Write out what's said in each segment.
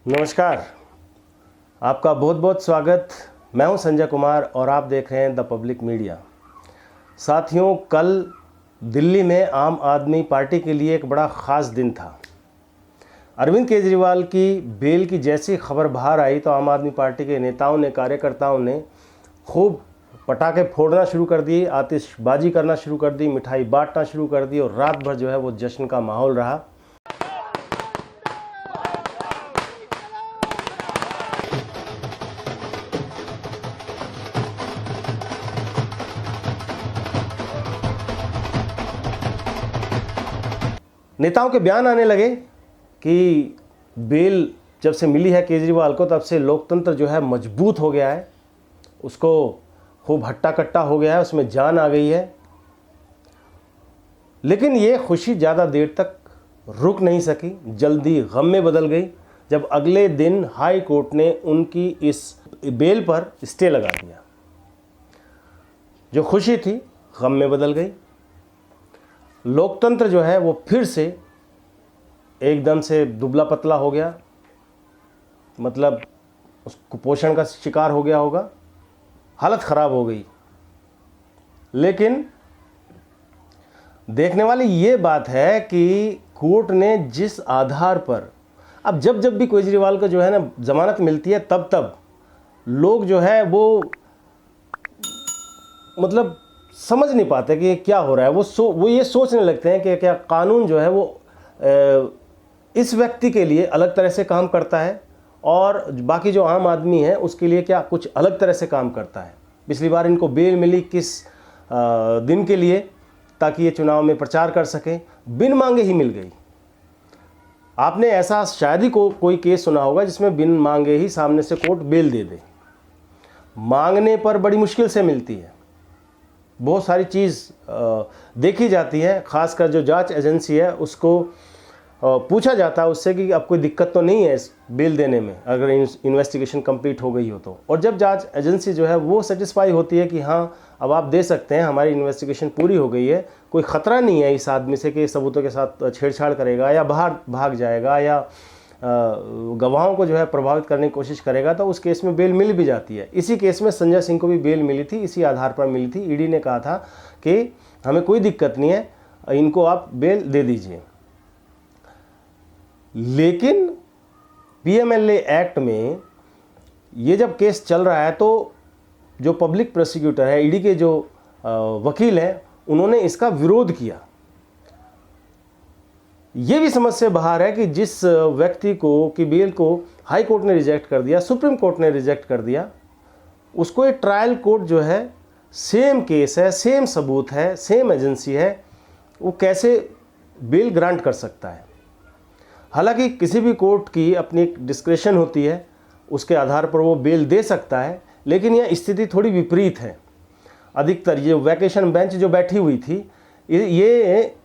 नमस्कार, आपका बहुत बहुत स्वागत। मैं हूं संजय कुमार और आप देख रहे हैं द पब्लिक मीडिया। साथियों, कल दिल्ली में आम आदमी पार्टी के लिए एक बड़ा ख़ास दिन था। अरविंद केजरीवाल की बेल की जैसी खबर बाहर आई तो आम आदमी पार्टी के नेताओं ने, कार्यकर्ताओं ने खूब पटाखे फोड़ना शुरू कर दिए, आतिशबाजी करना शुरू कर दी, मिठाई बांटना शुरू कर दी और रात भर जो है वो जश्न का माहौल रहा। नेताओं के बयान आने लगे कि बेल जब से मिली है केजरीवाल को तब से लोकतंत्र जो है मजबूत हो गया है, उसको खूब हट्टा कट्टा हो गया है, उसमें जान आ गई है। लेकिन ये खुशी ज़्यादा देर तक रुक नहीं सकी, जल्दी गम में बदल गई जब अगले दिन हाई कोर्ट ने उनकी इस बेल पर स्टे लगा दिया। जो खुशी थी गम में बदल गई। लोकतंत्र जो है वो फिर से एकदम से दुबला पतला हो गया, मतलब उस कुपोषण का शिकार हो गया होगा, हालत ख़राब हो गई। लेकिन देखने वाली ये बात है कि कोर्ट ने जिस आधार पर, अब जब भी केजरीवाल को जो है ना ज़मानत मिलती है तब तब लोग जो है वो मतलब समझ नहीं पाते कि क्या हो रहा है। वो ये सोचने लगते हैं कि क्या कानून जो है वो इस व्यक्ति के लिए अलग तरह से काम करता है और बाकी जो आम आदमी है उसके लिए क्या कुछ अलग तरह से काम करता है। पिछली बार इनको बेल मिली किस दिन के लिए, ताकि ये चुनाव में प्रचार कर सकें, बिन मांगे ही मिल गई। आपने ऐसा शायद ही कोई केस सुना होगा जिसमें बिन मांगे ही सामने से कोर्ट बेल दे दे। मांगने पर बड़ी मुश्किल से मिलती है। बहुत सारी चीज़ देखी जाती है, ख़ासकर जो जांच एजेंसी है उसको पूछा जाता है उससे कि अब कोई दिक्कत तो नहीं है इस बेल देने में, अगर इन्वेस्टिगेशन कंप्लीट हो गई हो तो। और जब जांच एजेंसी जो है वो सेटिस्फाई होती है कि हाँ अब आप दे सकते हैं, हमारी इन्वेस्टिगेशन पूरी हो गई है, कोई ख़तरा नहीं है इस आदमी से कि सबूतों के साथ छेड़छाड़ करेगा या बाहर भाग जाएगा या गवाहों को जो है प्रभावित करने की कोशिश करेगा, तो उस केस में बेल मिल भी जाती है। इसी केस में संजय सिंह को भी बेल मिली थी, इसी आधार पर मिली थी। ईडी ने कहा था कि हमें कोई दिक्कत नहीं है, इनको आप बेल दे दीजिए। लेकिन पीएमएलए एक्ट में ये जब केस चल रहा है तो जो पब्लिक प्रोसिक्यूटर है, ईडी के जो वकील हैं, उन्होंने इसका विरोध किया। ये भी समझ से बाहर है कि जिस व्यक्ति को की बेल को हाई कोर्ट ने रिजेक्ट कर दिया, सुप्रीम कोर्ट ने रिजेक्ट कर दिया, उसको एक ट्रायल कोर्ट जो है, सेम केस है, सेम सबूत है, सेम एजेंसी है, वो कैसे बेल ग्रांट कर सकता है। हालांकि किसी भी कोर्ट की अपनी एक डिस्क्रेशन होती है, उसके आधार पर वो बेल दे सकता है, लेकिन यह स्थिति थोड़ी विपरीत है। अधिकतर ये वैकेशन बेंच जो बैठी हुई थी, ये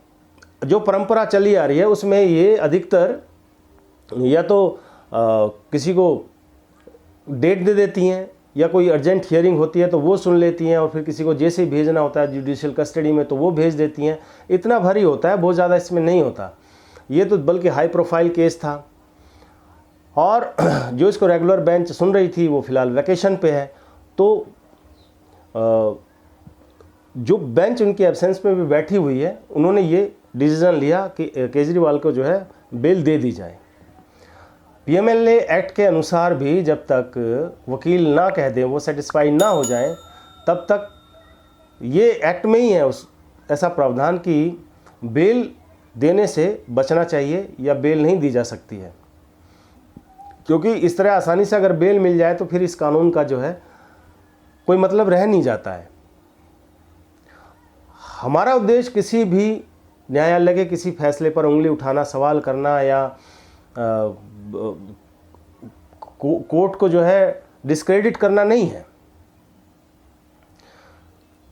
जो परंपरा चली आ रही है उसमें ये अधिकतर या तो किसी को डेट दे देती हैं या कोई अर्जेंट हियरिंग होती है तो वो सुन लेती हैं और फिर किसी को जैसे ही भेजना होता है जुडिशियल कस्टडी में तो वो भेज देती हैं। इतना भारी होता है, बहुत ज़्यादा इसमें नहीं होता। ये तो बल्कि हाई प्रोफाइल केस था और जो इसको रेगुलर बेंच सुन रही थी वो फ़िलहाल वैकेशन पे है, तो जो बेंच उनकी एब्सेंस में भी बैठी हुई है, उन्होंने ये डिसीज़न लिया कि केजरीवाल को जो है बेल दे दी जाए। पीएमएलए एक्ट के अनुसार भी जब तक वकील ना कह दें, वो सेटिस्फाई ना हो जाएं, तब तक ये एक्ट में ही है उस ऐसा प्रावधान कि बेल देने से बचना चाहिए या बेल नहीं दी जा सकती है। क्योंकि इस तरह आसानी से अगर बेल मिल जाए तो फिर इस कानून का जो है कोई मतलब रह नहीं जाता है। हमारा उद्देश्य किसी भी न्यायालय के किसी फैसले पर उंगली उठाना, सवाल करना या कोर्ट को जो है डिस्क्रेडिट करना नहीं है।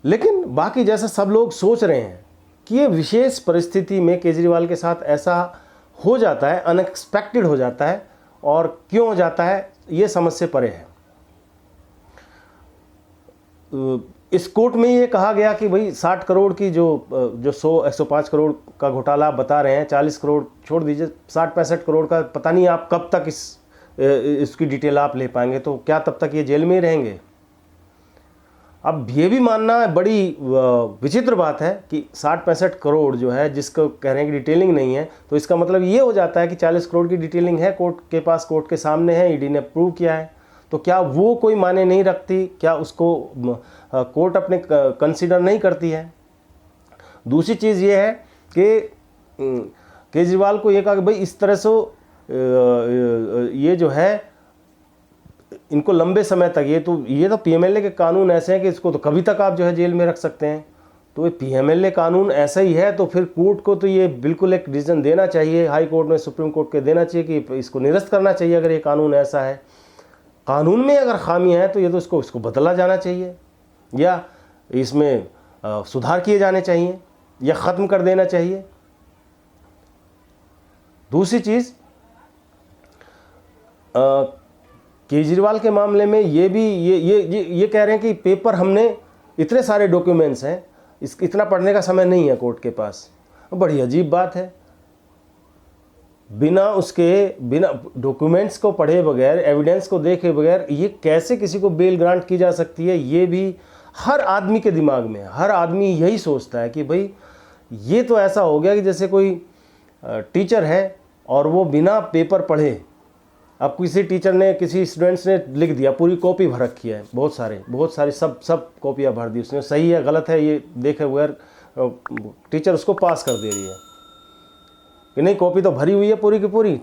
लेकिन बाकी जैसा सब लोग सोच रहे हैं कि ये विशेष परिस्थिति में केजरीवाल के साथ ऐसा हो जाता है, अनएक्सपेक्टेड हो जाता है, और क्यों हो जाता है ये समझ से परे है। इस कोर्ट में ये कहा गया कि भाई 60 करोड़ की जो 105 करोड़ का घोटाला आप बता रहे हैं, 40 करोड़ छोड़ दीजिए, 60-65 करोड़ का पता नहीं आप कब तक इस इसकी डिटेल आप ले पाएंगे, तो क्या तब तक ये जेल में ही रहेंगे? अब ये भी मानना बड़ी विचित्र बात है कि 60-65 करोड़ जो है, जिसको कह रहे हैं कि डिटेलिंग नहीं है, तो इसका मतलब ये हो जाता है कि 40 करोड़ की डिटेलिंग है, कोर्ट के पास, कोर्ट के सामने है, ईडी ने प्रूव किया है। तो क्या वो कोई माने नहीं रखती? क्या उसको कोर्ट अपने कंसिडर नहीं करती है? दूसरी चीज़ ये है कि केजरीवाल को ये कहा कि भाई इस तरह से ये जो है इनको लंबे समय तक, ये तो पीएमएलए के कानून ऐसे हैं कि इसको तो कभी तक आप जो है जेल में रख सकते हैं। तो ये पीएमएलए कानून ऐसा ही है, तो फिर कोर्ट को तो ये बिल्कुल एक डिसीजन देना चाहिए, हाई कोर्ट में, सुप्रीम कोर्ट के देना चाहिए कि इसको निरस्त करना चाहिए। अगर ये कानून ऐसा है, कानून में अगर खामियां हैं, तो ये तो इसको बदला जाना चाहिए, या इसमें सुधार किए जाने चाहिए, या ख़त्म कर देना चाहिए। दूसरी चीज़, केजरीवाल के मामले में ये भी ये कह रहे हैं कि पेपर, हमने इतने सारे डॉक्यूमेंट्स हैं, इतना पढ़ने का समय नहीं है कोर्ट के पास। बड़ी अजीब बात है, बिना डॉक्यूमेंट्स को पढ़े बगैर, एविडेंस को देखे बगैर ये कैसे किसी को बेल ग्रांट की जा सकती है? ये भी हर आदमी के दिमाग में, हर आदमी यही सोचता है कि भाई ये तो ऐसा हो गया कि जैसे कोई टीचर है और वो बिना पेपर पढ़े, अब किसी टीचर ने, किसी स्टूडेंट्स ने लिख दिया, पूरी कॉपी भर रखी है, बहुत सारी सब कॉपियाँ भर दी उसने, सही है गलत है ये देखे बगैर टीचर उसको पास कर दे रही है कि नहीं, कॉपी तो भरी हुई है पूरी की पूरी,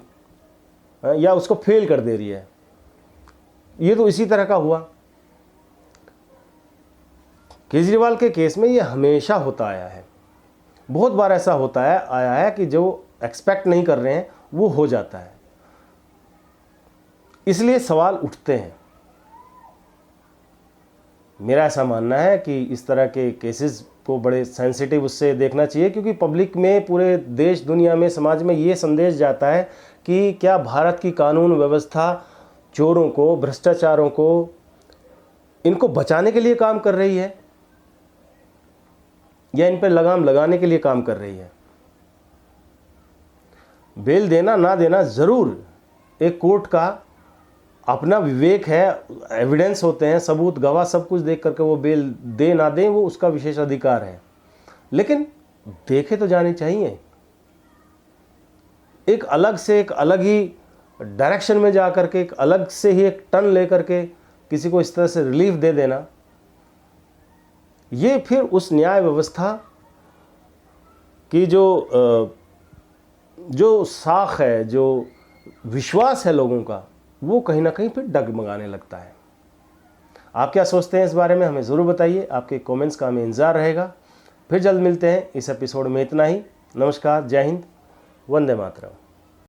या उसको फेल कर दे रही है। ये तो इसी तरह का हुआ। केजरीवाल के केस में ये हमेशा होता आया है, बहुत बार ऐसा होता है आया है कि जो एक्सपेक्ट नहीं कर रहे हैं वो हो जाता है, इसलिए सवाल उठते हैं। मेरा ऐसा मानना है कि इस तरह के केसेस को बड़े सेंसिटिव उससे देखना चाहिए, क्योंकि पब्लिक में, पूरे देश दुनिया में, समाज में ये संदेश जाता है कि क्या भारत की कानून व्यवस्था चोरों को, भ्रष्टाचारों को, इनको बचाने के लिए काम कर रही है, या इन पर लगाम लगाने के लिए काम कर रही है। बेल देना ना देना ज़रूर एक कोर्ट का अपना विवेक है, एविडेंस होते हैं, सबूत, गवाह, सब कुछ देख करके वो बेल दे ना दें, वो उसका विशेष अधिकार है, लेकिन देखे तो जानी चाहिए। एक अलग ही डायरेक्शन में जा करके, एक अलग से ही एक टर्न लेकर के किसी को इस तरह से रिलीफ दे देना, ये फिर उस न्याय व्यवस्था की जो साख है, जो विश्वास है लोगों का, वो कहीं ना कहीं फिर डगमगाने लगता है। आप क्या सोचते हैं इस बारे में, हमें ज़रूर बताइए। आपके कमेंट्स का हमें इंतज़ार रहेगा। फिर जल्द मिलते हैं। इस एपिसोड में इतना ही। नमस्कार, जय हिंद, वंदे मातरम।